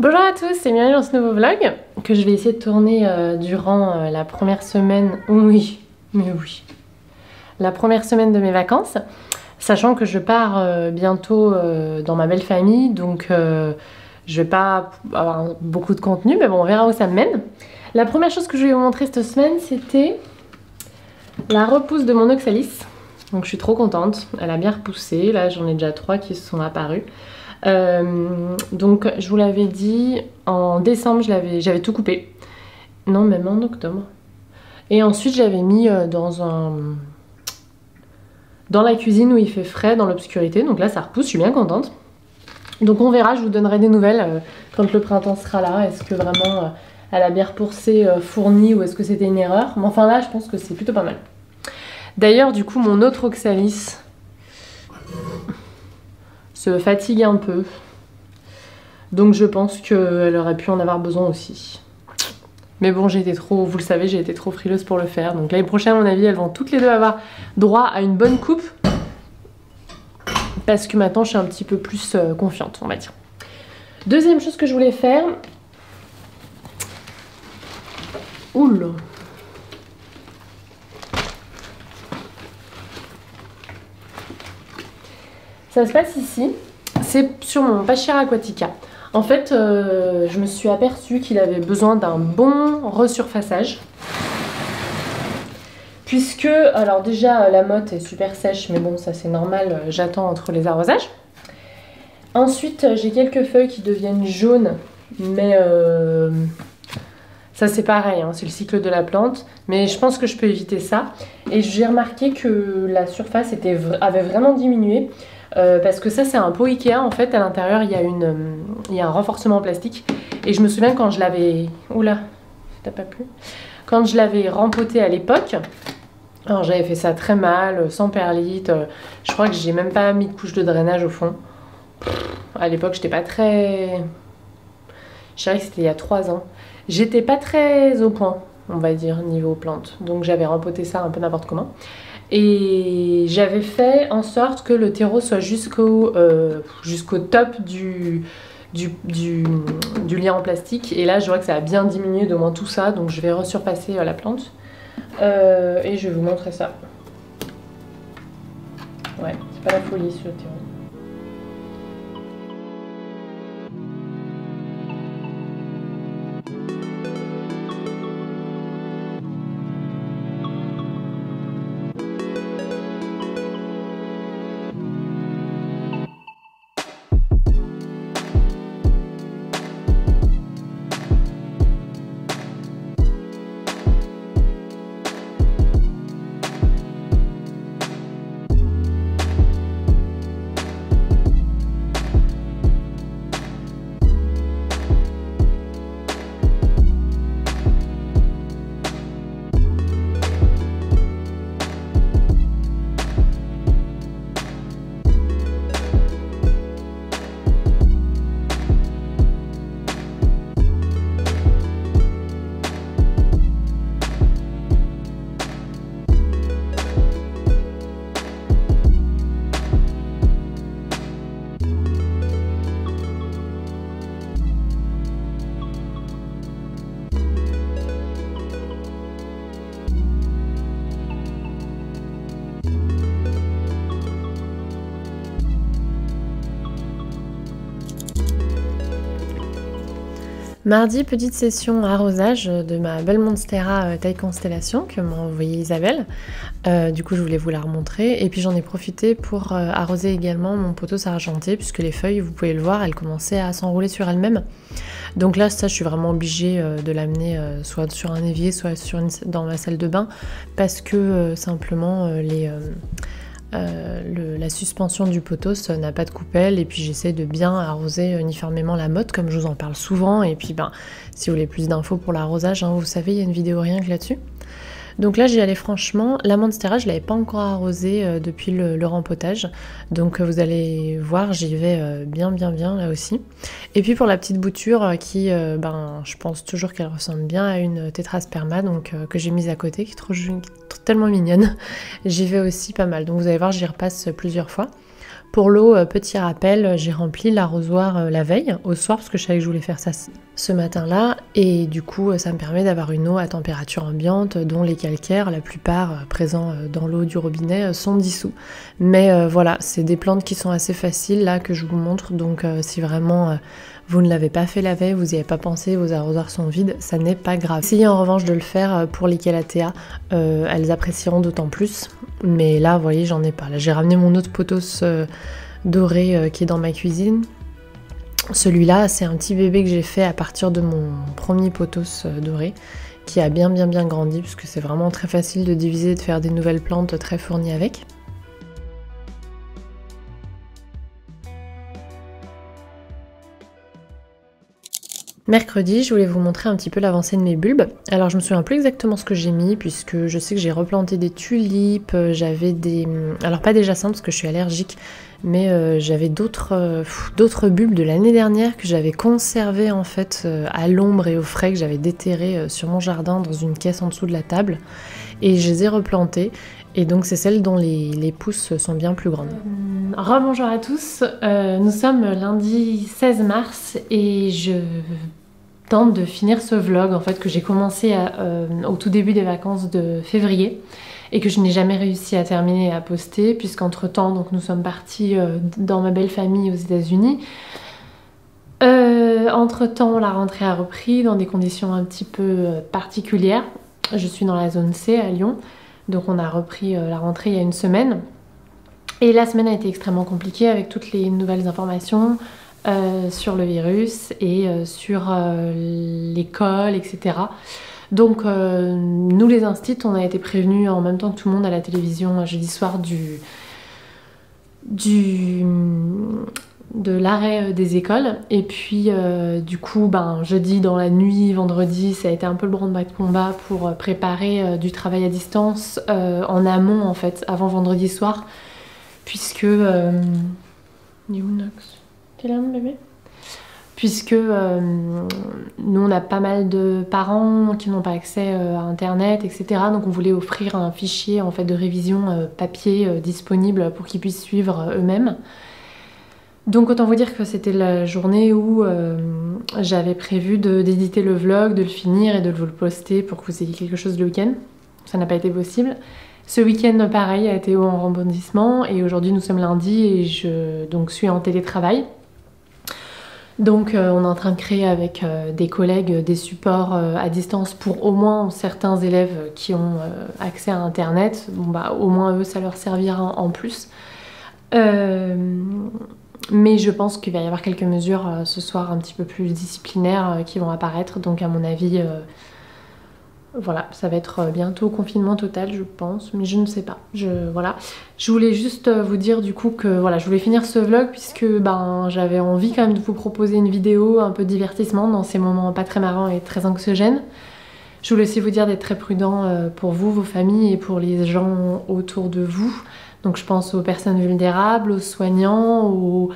Bonjour à tous et bienvenue dans ce nouveau vlog que je vais essayer de tourner durant la première semaine, la première semaine de mes vacances, sachant que je pars bientôt dans ma belle famille, donc je vais pas avoir beaucoup de contenu, mais bon, on verra où ça me mène. La première chose que je vais vous montrer cette semaine, c'était la repousse de mon oxalis. Donc je suis trop contente, elle a bien repoussé, là j'en ai déjà 3 qui se sont apparus. Donc je vous l'avais dit, en décembre j'avais tout coupé. Non, même en octobre. Et ensuite j'avais mis dans la cuisine où il fait frais, dans l'obscurité. Donc là ça repousse, je suis bien contente. Donc on verra, je vous donnerai des nouvelles quand le printemps sera là. Est-ce que vraiment elle a bien repoussé, fourni, ou est-ce que c'était une erreur? Mais enfin là je pense que c'est plutôt pas mal. D'ailleurs du coup mon autre oxalis se fatigue un peu, donc je pense qu'elle aurait pu en avoir besoin aussi. Mais bon, j'ai été trop, vous le savez, j'ai été trop frileuse pour le faire. Donc l'année prochaine, à mon avis, elles vont toutes les deux avoir droit à une bonne coupe, parce que maintenant je suis un petit peu plus confiante, on va dire. Deuxième chose que je voulais faire, oula, ça se passe ici, c'est sur mon Pachère Aquatica. En fait, je me suis aperçue qu'il avait besoin d'un bon resurfaçage. Puisque, alors déjà, la motte est super sèche, mais bon, ça c'est normal, j'attends entre les arrosages. Ensuite, j'ai quelques feuilles qui deviennent jaunes, mais ça c'est pareil, hein, c'est le cycle de la plante. Mais je pense que je peux éviter ça. Et j'ai remarqué que la surface avait vraiment diminué. Parce que ça c'est un pot Ikea en fait, à l'intérieur il y a un renforcement en plastique. Et je me souviens quand je l'avais... Oula, ça t'a pas plu? Quand je l'avais rempoté à l'époque, alors j'avais fait ça très mal, sans perlite, je crois que j'ai même pas mis de couche de drainage au fond. À l'époque j'étais pas très... Je dirais que c'était il y a 3 ans. J'étais pas très au point, on va dire, niveau plante. Donc j'avais rempoté ça un peu n'importe comment. Et j'avais fait en sorte que le terreau soit jusqu'au top du lien en plastique. Et là je vois que ça a bien diminué d'au moins tout ça. Donc je vais resurfacer la plante. Et je vais vous montrer ça. Ouais, c'est pas la folie sur le terreau. Mardi, petite session arrosage de ma belle Monstera taille constellation que m'a envoyée Isabelle. Du coup, je voulais vous la remontrer. Et puis j'en ai profité pour arroser également mon pothos argenté, puisque les feuilles, vous pouvez le voir, elles commençaient à s'enrouler sur elles-mêmes. Donc là, ça, je suis vraiment obligée de l'amener soit sur un évier, soit dans ma salle de bain, parce que simplement la suspension du pothos n'a pas de coupelle, et puis j'essaie de bien arroser uniformément la motte comme je vous en parle souvent. Et puis si vous voulez plus d'infos pour l'arrosage, hein, vous savez, il y a une vidéo rien que là-dessus. Donc là j'y allais franchement. La Monstera je l'avais pas encore arrosée depuis le rempotage, donc vous allez voir, j'y vais bien là aussi. Et puis pour la petite bouture qui je pense toujours qu'elle ressemble bien à une tétrasperma, donc que j'ai mise à côté, qui est tellement mignonne, j'y vais aussi pas mal. Donc vous allez voir, j'y repasse plusieurs fois Pour l'eau, petit rappel, j'ai rempli l'arrosoir la veille, au soir, parce que je savais que je voulais faire ça ce matin-là. Et du coup, ça me permet d'avoir une eau à température ambiante, dont les calcaires, la plupart présents dans l'eau du robinet, sont dissous. Mais voilà, c'est des plantes qui sont assez faciles, là, que je vous montre. Donc si vraiment vous ne l'avez pas fait la veille, vous n'y avez pas pensé, vos arrosoirs sont vides, ça n'est pas grave. Essayez en revanche de le faire pour les calatheas, elles apprécieront d'autant plus. Mais là, vous voyez, j'en ai pas. Là, j'ai ramené mon autre pothos doré qui est dans ma cuisine. Celui-là, c'est un petit bébé que j'ai fait à partir de mon premier pothos doré, qui a bien grandi, puisque c'est vraiment très facile de diviser et de faire des nouvelles plantes très fournies avec. Mercredi, je voulais vous montrer un petit peu l'avancée de mes bulbes. Alors je me souviens plus exactement ce que j'ai mis, puisque je sais que j'ai replanté des tulipes, j'avais des... Alors pas des jacinthes parce que je suis allergique, mais j'avais d'autres bulbes de l'année dernière que j'avais conservés en fait à l'ombre et au frais, que j'avais déterrés sur mon jardin dans une caisse en dessous de la table. Et je les ai replantées. Et donc c'est celles dont les pousses sont bien plus grandes. Rebonjour à tous, nous sommes lundi 16 mars et je tente de finir ce vlog en fait que j'ai commencé au tout début des vacances de février et que je n'ai jamais réussi à terminer et à poster, puisqu'entre temps donc nous sommes partis dans ma belle famille aux États-Unis. Entre temps la rentrée a repris dans des conditions un petit peu particulières. Je suis dans la zone C à Lyon, donc on a repris la rentrée il y a une semaine. Et la semaine a été extrêmement compliquée avec toutes les nouvelles informations sur le virus et sur l'école, etc. Donc nous les instits, on a été prévenus en même temps que tout le monde à la télévision jeudi soir de l'arrêt des écoles. Et puis du coup jeudi dans la nuit, vendredi, ça a été un peu le branle-bas de combat pour préparer du travail à distance en amont en fait, avant vendredi soir, puisque... T'es là mon bébé? Puisque nous on a pas mal de parents qui n'ont pas accès à internet, etc. Donc on voulait offrir un fichier en fait de révision papier disponible pour qu'ils puissent suivre eux-mêmes. Donc autant vous dire que c'était la journée où j'avais prévu d'éditer le vlog, de le finir et de vous le poster pour que vous ayez quelque chose le week-end. Ça n'a pas été possible. Ce week-end pareil a été en rebondissement et aujourd'hui nous sommes lundi et je suis en télétravail. Donc on est en train de créer avec des collègues des supports à distance pour au moins certains élèves qui ont accès à internet. Bon au moins eux ça leur servira en plus. Mais je pense qu'il va y avoir quelques mesures ce soir un petit peu plus disciplinaires qui vont apparaître. Donc à mon avis, voilà, ça va être bientôt confinement total je pense, mais je ne sais pas. Voilà. Je voulais juste vous dire du coup que voilà, je voulais finir ce vlog puisque j'avais envie quand même de vous proposer une vidéo un peu divertissement dans ces moments pas très marrants et très anxiogènes. Je voulais aussi vous dire d'être très prudent pour vous, vos familles et pour les gens autour de vous. Donc je pense aux personnes vulnérables, aux soignants,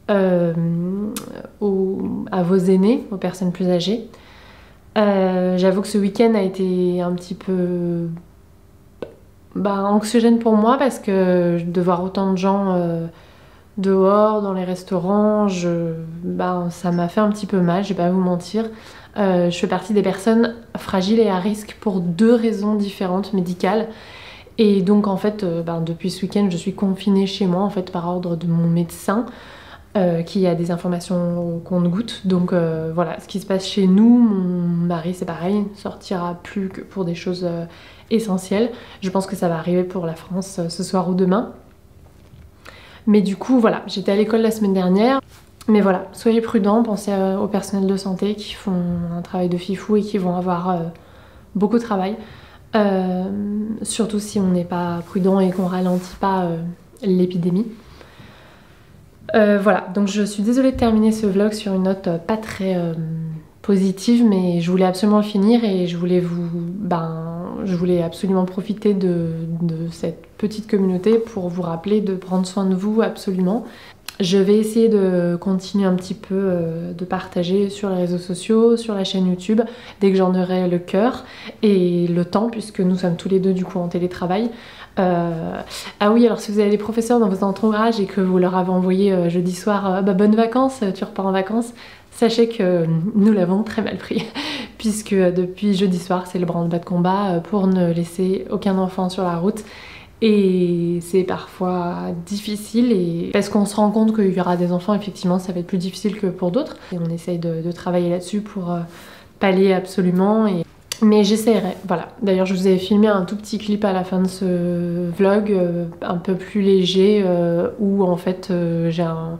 à vos aînés, aux personnes plus âgées. J'avoue que ce week-end a été un petit peu anxiogène pour moi parce que de voir autant de gens dehors, dans les restaurants, ça m'a fait un petit peu mal, je vais pas vous mentir. Je fais partie des personnes fragiles et à risque pour deux raisons différentes médicales. Et donc en fait, depuis ce week-end, je suis confinée chez moi en fait par ordre de mon médecin. Qui a des informations au compte-gouttes. Donc voilà, ce qui se passe chez nous, mon mari c'est pareil, sortira plus que pour des choses essentielles. Je pense que ça va arriver pour la France ce soir ou demain. Mais du coup voilà, j'étais à l'école la semaine dernière. Mais voilà, soyez prudents, pensez au personnel de santé qui font un travail de fifou et qui vont avoir beaucoup de travail. Surtout si on n'est pas prudent et qu'on ralentit pas l'épidémie. Voilà, donc je suis désolée de terminer ce vlog sur une note pas très positive, mais je voulais absolument le finir et je voulais absolument profiter de cette petite communauté pour vous rappeler de prendre soin de vous absolument. Je vais essayer de continuer un petit peu de partager sur les réseaux sociaux, sur la chaîne YouTube, dès que j'en aurai le cœur et le temps, puisque nous sommes tous les deux du coup en télétravail. Ah oui, alors si vous avez des professeurs dans votre entourage et que vous leur avez envoyé jeudi soir bonnes vacances, tu repars en vacances, sachez que nous l'avons très mal pris puisque depuis jeudi soir c'est le branle-bas de combat pour ne laisser aucun enfant sur la route. Et c'est parfois difficile et parce qu'on se rend compte qu'il y aura des enfants, effectivement ça va être plus difficile que pour d'autres. Et on essaye de travailler là-dessus pour pallier absolument. Mais j'essaierai, voilà. D'ailleurs je vous ai filmé un tout petit clip à la fin de ce vlog, un peu plus léger, où en fait j'ai un...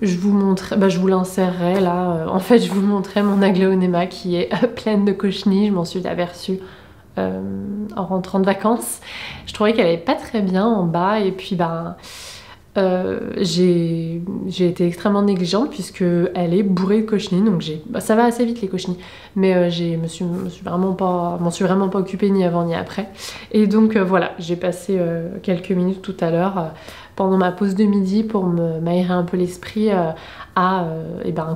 Je vous montrerai, je vous l'insérerai là. En fait je vous montrerai mon aglaonema qui est pleine de cochenilles, je m'en suis aperçue en rentrant de vacances. Je trouvais qu'elle avait pas très bien en bas et puis j'ai été extrêmement négligente puisque elle est bourrée de cochenilles, donc ça va assez vite les cochenilles, mais m'en suis vraiment pas occupée ni avant ni après. Et donc voilà, j'ai passé quelques minutes tout à l'heure pendant ma pause de midi pour m'aérer un peu l'esprit à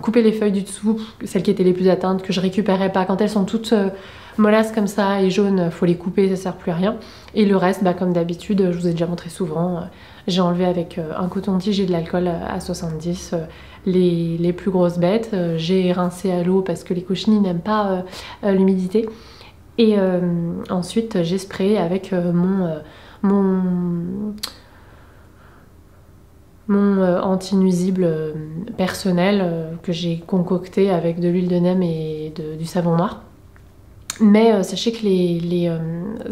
couper les feuilles du dessous, celles qui étaient les plus atteintes, que je récupérais pas. Quand elles sont toutes molasses comme ça et jaunes, faut les couper, ça sert plus à rien. Et le reste, comme d'habitude, je vous ai déjà montré souvent, j'ai enlevé avec un coton-tige et de l'alcool à 70 les plus grosses bêtes. J'ai rincé à l'eau parce que les cochenilles n'aiment pas l'humidité. Et ensuite, j'ai sprayé avec mon anti-nuisible personnel que j'ai concocté avec de l'huile de neem et du savon noir. Mais sachez que les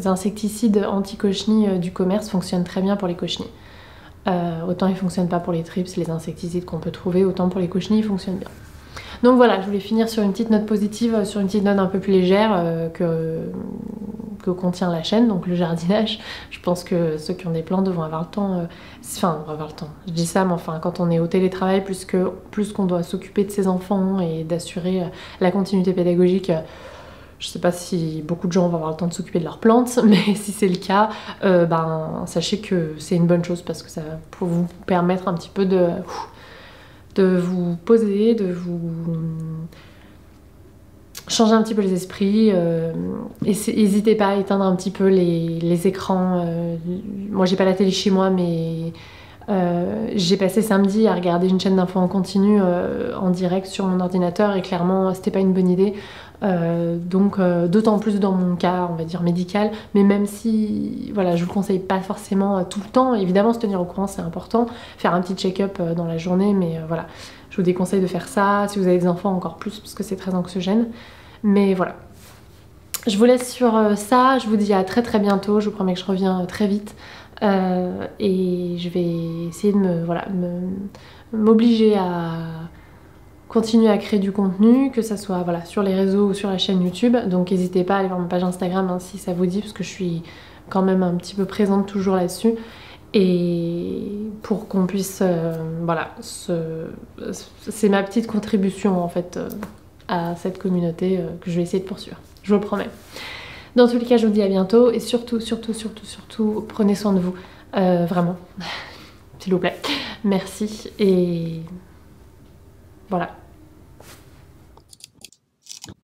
insecticides anti-cochenilles du commerce fonctionnent très bien pour les cochenilles. Autant ils fonctionnent pas pour les trips, les insecticides qu'on peut trouver, autant pour les cochenilles ils fonctionnent bien. Donc voilà, je voulais finir sur une petite note positive, sur une petite note un peu plus légère que contient la chaîne, donc le jardinage. Je pense que ceux qui ont des plantes vont avoir le temps, je dis ça, mais enfin quand on est au télétravail, plus qu'on doit s'occuper de ses enfants et d'assurer la continuité pédagogique, je sais pas si beaucoup de gens vont avoir le temps de s'occuper de leurs plantes, mais si c'est le cas, sachez que c'est une bonne chose parce que ça va vous permettre un petit peu de vous poser, de vous changer un petit peu les esprits. N'hésitez pas à éteindre un petit peu les écrans. Moi j'ai pas la télé chez moi, mais j'ai passé samedi à regarder une chaîne d'infos en continu en direct sur mon ordinateur et clairement c'était pas une bonne idée. D'autant plus dans mon cas, on va dire médical, mais même si, voilà, je vous le conseille pas forcément tout le temps, évidemment se tenir au courant c'est important, faire un petit check-up dans la journée, mais voilà, je vous déconseille de faire ça, si vous avez des enfants encore plus, parce que c'est très anxiogène, mais voilà. Je vous laisse sur ça, je vous dis à très très bientôt, je vous promets que je reviens très vite, et je vais essayer de m'obliger à continuer à créer du contenu, que ça soit sur les réseaux ou sur la chaîne YouTube. Donc n'hésitez pas à aller voir ma page Instagram si ça vous dit, parce que je suis quand même un petit peu présente toujours là-dessus. Et pour qu'on puisse, c'est ma petite contribution en fait à cette communauté que je vais essayer de poursuivre. Je vous le promets. Dans tous les cas, je vous dis à bientôt et surtout, prenez soin de vous. Vraiment, s'il vous plaît. Merci et voilà.